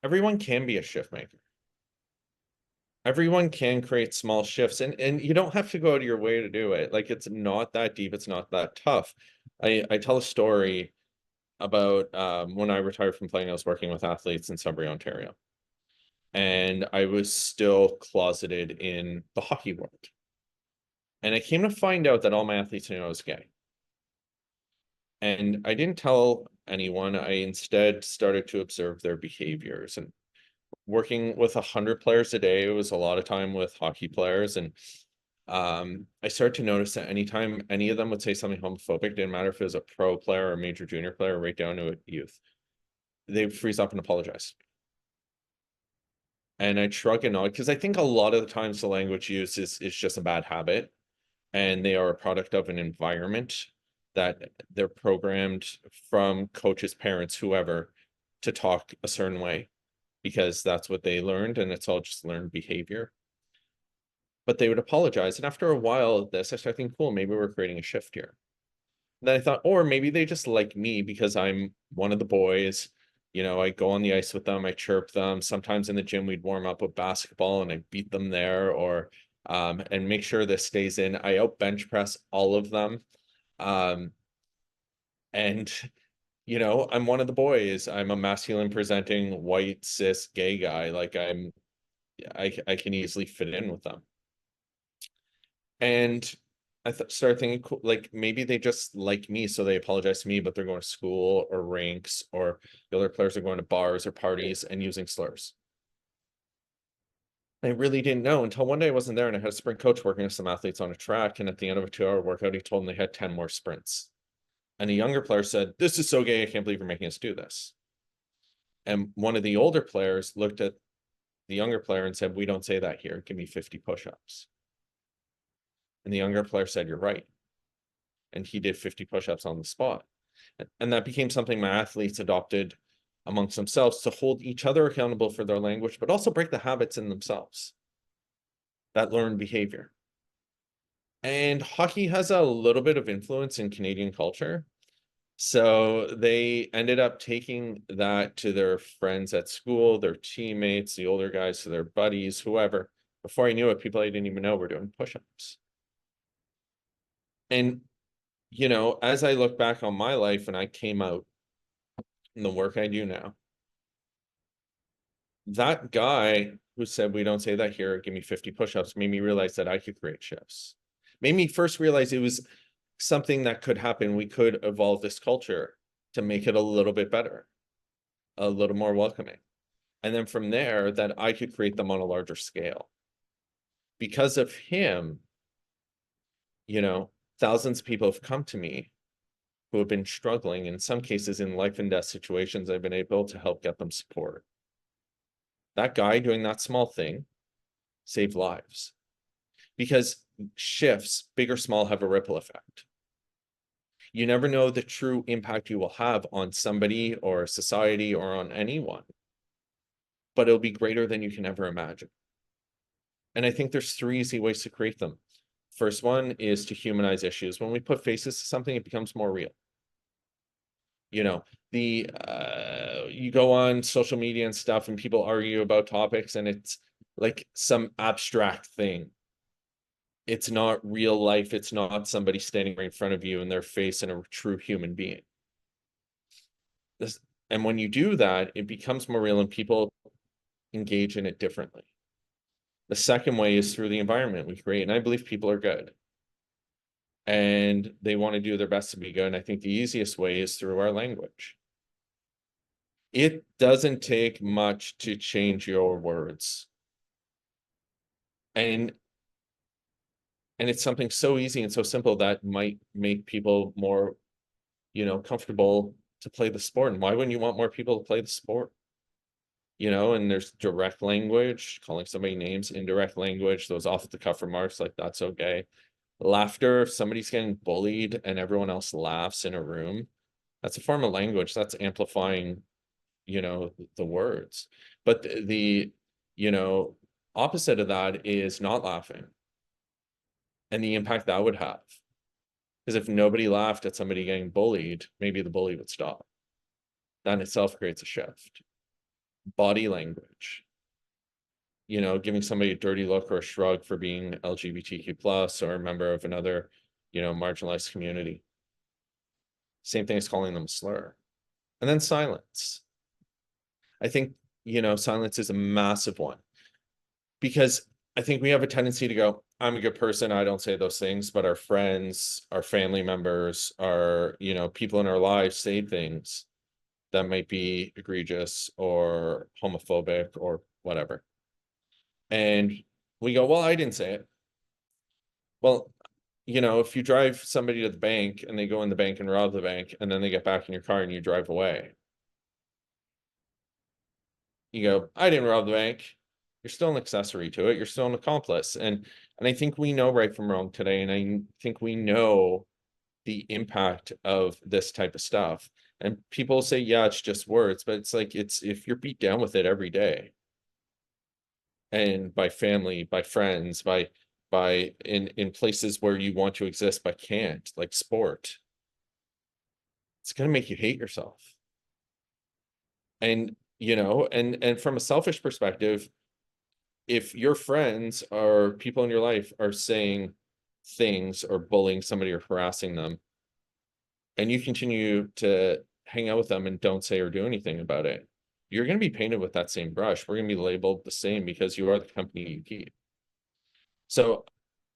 everyone can be a shift maker. Everyone can create small shifts, and you don't have to go out of your way to do it. Like, it's not that deep, it's not that tough. I tell a story about when I retired from playing, I was working with athletes in Sudbury, Ontario. And I was still closeted in the hockey world. And I came to find out that all my athletes knew I was gay. And I didn't tell anyone. I instead started to observe their behaviors. And working with 100 players a day, it was a lot of time with hockey players. And I started to notice that anytime any of them would say something homophobic, didn't matter if it was a pro player or a major junior player, right down to a youth, they'd freeze up and apologize. And I shrug and nod because I think a lot of the times the language used is just a bad habit, and they are a product of an environment that they're programmed from coaches, parents, whoever, to talk a certain way because that's what they learned, and it's all just learned behavior. But they would apologize, and after a while of this, I started thinking, cool, maybe we're creating a shift here. And then I thought, or maybe they just like me because I'm one of the boys. I go on the ice with them, I chirp them. Sometimes in the gym, we'd warm up with basketball and I beat them there, or and make sure this stays in. I out bench press all of them. And I'm one of the boys. I'm a masculine presenting white cis gay guy. Like I can easily fit in with them. And I started thinking, cool, like maybe they just like me, so they apologize to me, but they're going to school or rinks, or the other players are going to bars or parties and using slurs. I really didn't know until one day I wasn't there and I had a sprint coach working with some athletes on a track. And at the end of a 2-hour workout, he told them they had 10 more sprints. And a younger player said, "This is so gay. I can't believe you're making us do this." And one of the older players looked at the younger player and said, "We don't say that here. Give me 50 push-ups." And the younger player said, "You're right." And he did 50 push-ups on the spot. And that became something my athletes adopted amongst themselves to hold each other accountable for their language, but also break the habits in themselves, that learned behavior. And hockey has a little bit of influence in Canadian culture. So they ended up taking that to their friends at school, their teammates, the older guys, to their buddies, whoever. Before I knew it, people I didn't even know were doing push-ups. And, as I look back on my life and I came out in the work I do now, that guy who said, "We don't say that here, give me 50 push-ups," made me realize that I could create shifts. Made me first realize it was something that could happen. We could evolve this culture to make it a little bit better, a little more welcoming. And then from there, that I could create them on a larger scale. Because of him, thousands of people have come to me who have been struggling. In some cases, in life and death situations, I've been able to help get them support. That guy doing that small thing saved lives. Because shifts, big or small, have a ripple effect. You never know the true impact you will have on somebody or society or on anyone, but it'll be greater than you can ever imagine. And I think there's 3 easy ways to create them. First one is to humanize issues. When we put faces to something, it becomes more real. You go on social media and stuff and people argue about topics and it's like some abstract thing. It's not real life. It's not somebody standing right in front of you and their face and a true human being. And when you do that, it becomes more real and people engage in it differently. The second way is through the environment we create. And I believe people are good. And they want to do their best to be good. And I think the easiest way is through our language. It doesn't take much to change your words. And it's something so easy and so simple that might make people more, comfortable to play the sport. And why wouldn't you want more people to play the sport? And there's direct language, calling somebody names, indirect language, those off the cuff remarks like "that's okay." Laughter, if somebody's getting bullied and everyone else laughs in a room, that's a form of language. That's amplifying, the words. But the opposite of that is not laughing and the impact that would have. Because if nobody laughed at somebody getting bullied, maybe the bully would stop. That in itself creates a shift. body language, giving somebody a dirty look or a shrug for being LGBTQ plus or a member of another, marginalized community. Same thing as calling them a slur. And then silence. I think, silence is a massive one, because I think we have a tendency to go, I'm a good person, I don't say those things, but our friends, our family members, our, people in our lives say things that might be egregious or homophobic or whatever. And we go, well, I didn't say it. Well, if you drive somebody to the bank and they go in the bank and rob the bank, and then they get back in your car and you drive away, you go, I didn't rob the bank. You're still an accessory to it. You're still an accomplice. And I think we know right from wrong today. And I think we know the impact of this type of stuff. And people say, yeah, it's just words, but it's like, it's if you're beat down with it every day, and by family, by friends, by in places where you want to exist but can't, like sport, it's going to make you hate yourself. And and from a selfish perspective, if your friends or people in your life are saying things or bullying somebody or harassing them, and you continue to hang out with them and don't say or do anything about it, you're going to be painted with that same brush. We're going to be labeled the same because you are the company you keep. So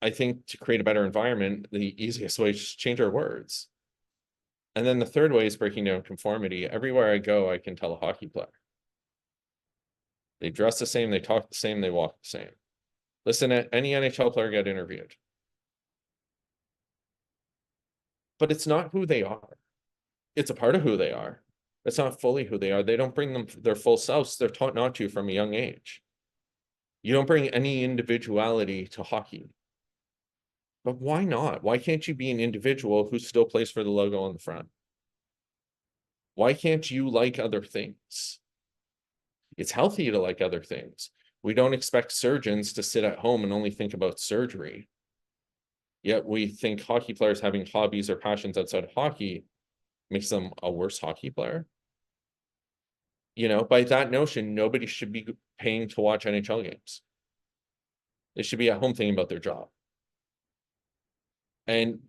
I think to create a better environment, the easiest way is just change our words. And then the third way is breaking down conformity. Everywhere I go, I can tell a hockey player. They dress the same, they talk the same, they walk the same. Listen to any NHL player get interviewed. But it's not who they are. It's a part of who they are. It's not fully who they are. They don't bring their full selves. They're taught not to from a young age. You don't bring any individuality to hockey. But why not? Why can't you be an individual who still plays for the logo on the front? Why can't you like other things? It's healthy to like other things. We don't expect surgeons to sit at home and only think about surgery. Yet we think hockey players having hobbies or passions outside of hockey makes them a worse hockey player. By that notion, nobody should be paying to watch NHL games. They should be at home thinking about their job. And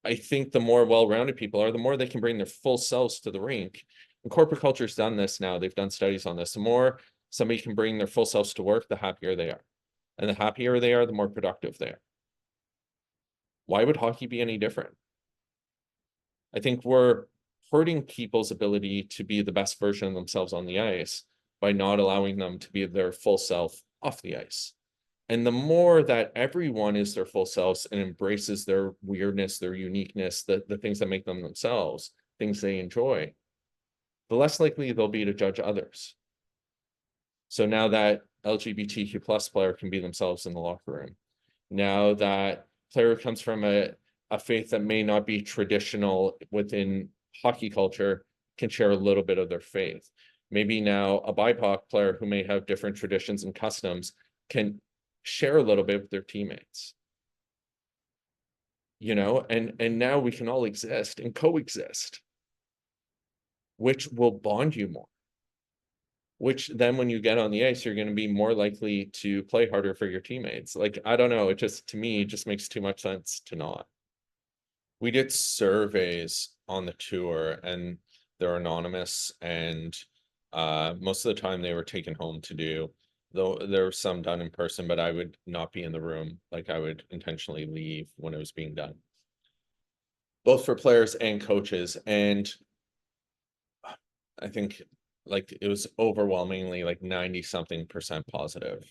I think the more well-rounded people are, the more they can bring their full selves to the rink. And corporate culture's done this now. They've done studies on this. The more somebody can bring their full selves to work, the happier they are. And the happier they are, the more productive they are. Why would hockey be any different? I think we're hurting people's ability to be the best version of themselves on the ice by not allowing them to be their full self off the ice. And the more that everyone is their full selves and embraces their weirdness, their uniqueness, the things that make them themselves, things they enjoy, the less likely they'll be to judge others. So now that LGBTQ plus player can be themselves in the locker room, now that player comes from a faith that may not be traditional within hockey culture can share a little bit of their faith. Maybe now a BIPOC player who may have different traditions and customs can share a little bit with their teammates. And now we can all exist and coexist, which will bond you more. Which then when you get on the ice, you're going to be more likely to play harder for your teammates. Like, I don't know, to me, it just makes too much sense to not. We did surveys on the tour and they're anonymous, and most of the time they were taken home to do, though there were some done in person, but I would not be in the room. Like, I would intentionally leave when it was being done, both for players and coaches. And I think like it was overwhelmingly like 90-something% positive.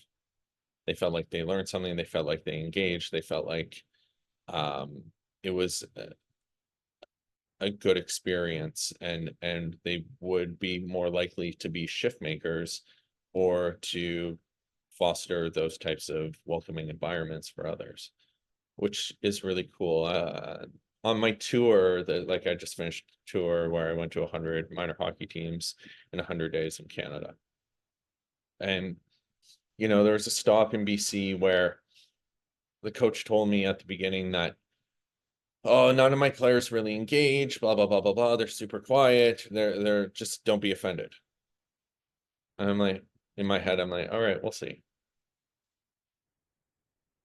They felt like they learned something, they felt like they engaged, they felt like it was a good experience, and they would be more likely to be shift makers or to foster those types of welcoming environments for others, which is really cool. On my tour, like I just finished a tour where I went to 100 minor hockey teams in 100 days in Canada. And, there was a stop in BC where the coach told me at the beginning that, oh, none of my players really engage, blah, blah, blah, blah, blah. They're super quiet. They're just, don't be offended. And I'm like, in my head, I'm like, all right, we'll see.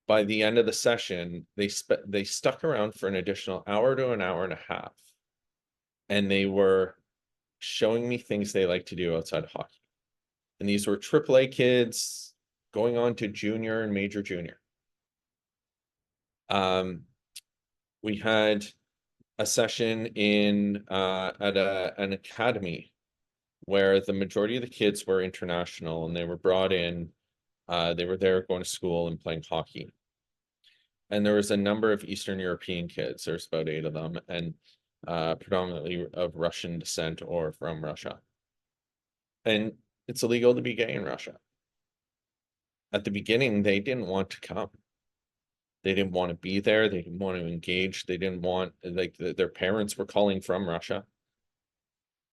By the end of the session, they stuck around for an additional hour to an hour and a half. And they were showing me things they like to do outside of hockey. And these were AAA kids going on to junior and major junior. We had a session in at an academy where the majority of the kids were international and they were brought in. They were there going to school and playing hockey. And there was a number of Eastern European kids. There's about 8 of them, and predominantly of Russian descent or from Russia. And it's illegal to be gay in Russia. At the beginning, they didn't want to come. They didn't want to be there. They didn't want to engage. They didn't want, like, their parents were calling from Russia.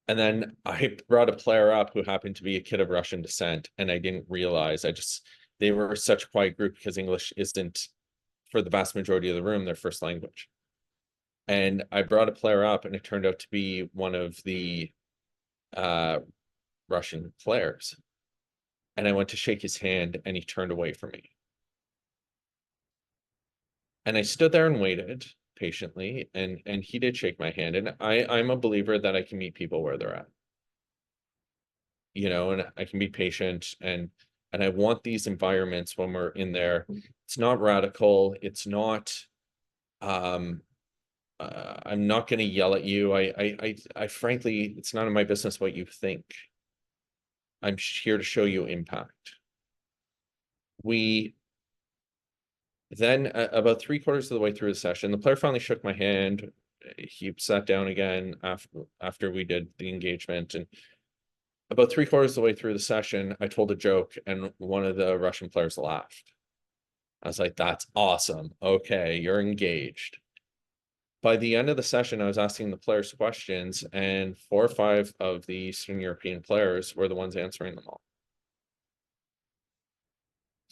And then I brought a player up who happened to be a kid of Russian descent, and I didn't realize, they were such a quiet group because English isn't, for the vast majority of the room, their first language. And I brought a player up, and it turned out to be one of the Russian players. And I went to shake his hand, and he turned away from me. And I stood there and waited patiently, and he did shake my hand. And I'm a believer that I can meet people where they're at. You know, and I can be patient, and I want these environments when we're in there. It's not radical. It's not I'm not going to yell at you. I frankly, it's none of my business what you think. I'm here to show you impact. We then, about 3/4 of the way through the session, the player finally shook my hand. He sat down again after we did the engagement, and about 3/4 of the way through the session, I told a joke, and one of the Russian players laughed. I was like, "That's awesome. Okay, you're engaged." By the end of the session, I was asking the players questions, and 4 or 5 of the Eastern European players were the ones answering them all.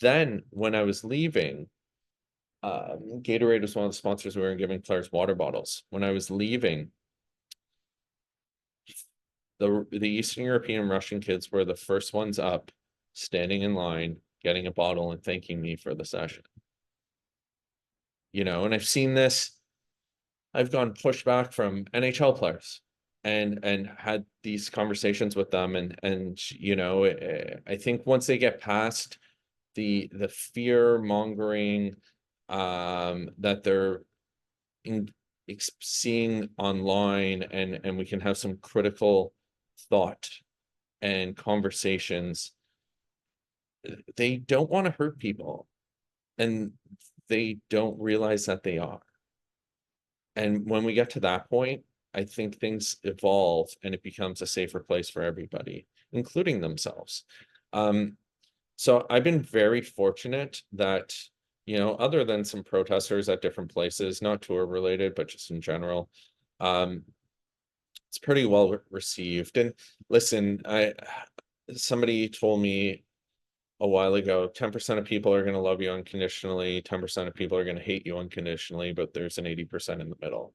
Then, when I was leaving, Gatorade was one of the sponsors. We were giving players water bottles. When I was leaving, the Eastern European Russian kids were the first ones up, standing in line, getting a bottle and thanking me for the session. You know, and I've seen this. I've gone pushback from NHL players and had these conversations with them, and you know, I think once they get past the fear mongering that they're seeing online, and we can have some critical thought and conversations. They don't want to hurt people, and they don't realize that they are. And when we get to that point, I think things evolve and it becomes a safer place for everybody, including themselves. So I've been very fortunate that, you know, other than some protesters at different places, not tour related, but just in general, it's pretty well received. And listen, somebody told me a while ago, 10% of people are going to love you unconditionally, 10% of people are going to hate you unconditionally, but there's an 80% in the middle.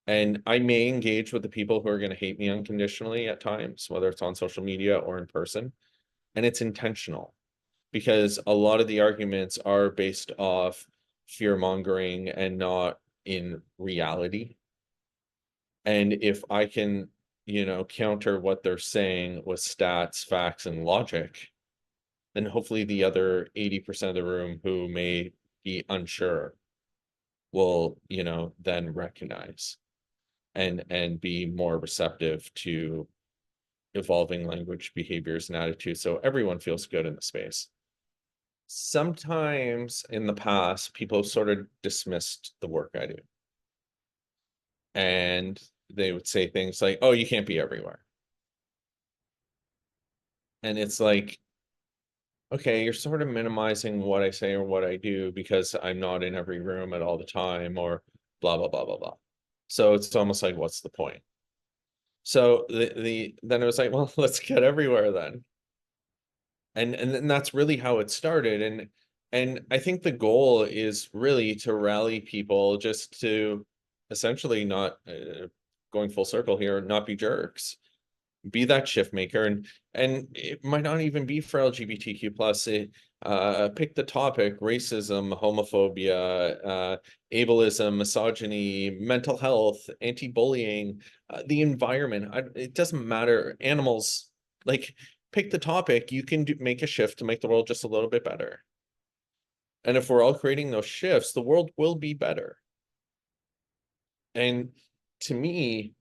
And I may engage with the people who are going to hate me unconditionally at times, whether it's on social media or in person. And it's intentional, because a lot of the arguments are based off fear mongering and not in reality. And if I can, you know, counter what they're saying with stats, facts, and logic, then hopefully the other 80% of the room who may be unsure will, you know, then recognize and be more receptive to evolving language, behaviors, and attitudes, so everyone feels good in the space. Sometimes in the past, people sort of dismissed the work I do. And they would say things like, "Oh, you can't be everywhere." And it's like, okay, you're sort of minimizing what I say or what I do because I'm not in every room at all the time, or blah, blah, blah, blah, blah. So it's almost like, what's the point? So then it was like, well, let's get everywhere then. And then that's really how it started. And I think the goal is really to rally people just to essentially not, going full circle here, not be jerks. be that shift maker, and it might not even be for LGBTQ plus. Pick the topic: racism, homophobia, ableism, misogyny, mental health, anti-bullying, the environment. It doesn't matter. Animals, like, pick the topic. You can make a shift to make the world just a little bit better. And if we're all creating those shifts, the world will be better. And to me,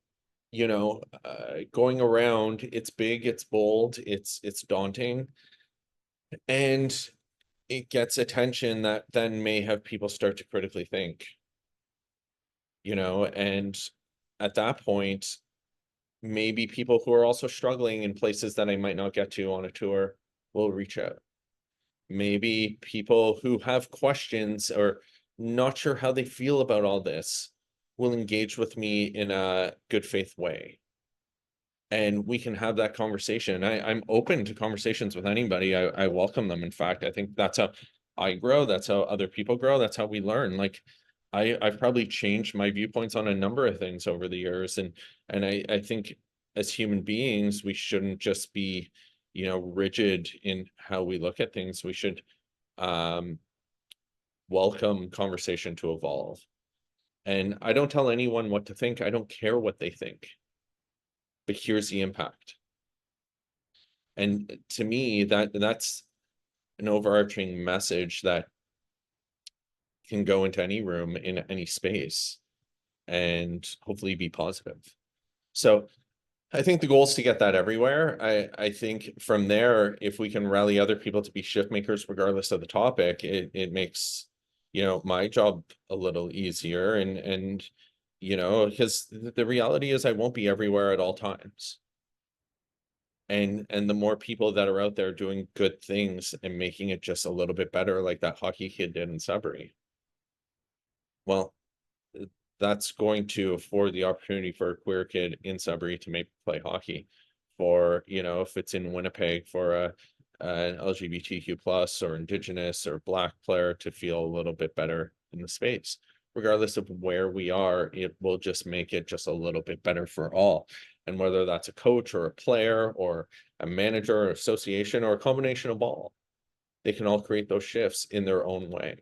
going around, it's big, it's bold, it's daunting, and it gets attention that then may have people start to critically think, and at that point, maybe people who are also struggling in places that I might not get to on a tour will reach out. Maybe people who have questions or not sure how they feel about all this will engage with me in a good faith way. And we can have that conversation. I'm open to conversations with anybody. I welcome them. In fact, I think that's how I grow. That's how other people grow. That's how we learn. Like, I've probably changed my viewpoints on a number of things over the years. And I think as human beings, we shouldn't just be, rigid in how we look at things. We should welcome conversation to evolve. And I don't tell anyone what to think. I don't care what they think. But here's the impact. And to me, that's an overarching message that can go into any room in any space and hopefully be positive. So I think the goal is to get that everywhere. I think from there, if we can rally other people to be shift makers, regardless of the topic, it makes, my job a little easier. And because the reality is I won't be everywhere at all times. And the more people that are out there doing good things and making it just a little bit better, like that hockey kid did in Sudbury, well, that's going to afford the opportunity for a queer kid in Sudbury to play hockey. For, if it's in Winnipeg, for an LGBTQ plus or Indigenous or Black player to feel a little bit better in the space. Regardless of where we are, it will just make it just a little bit better for all. And whether that's a coach or a player or a manager or association or a combination of all, they can all create those shifts in their own way.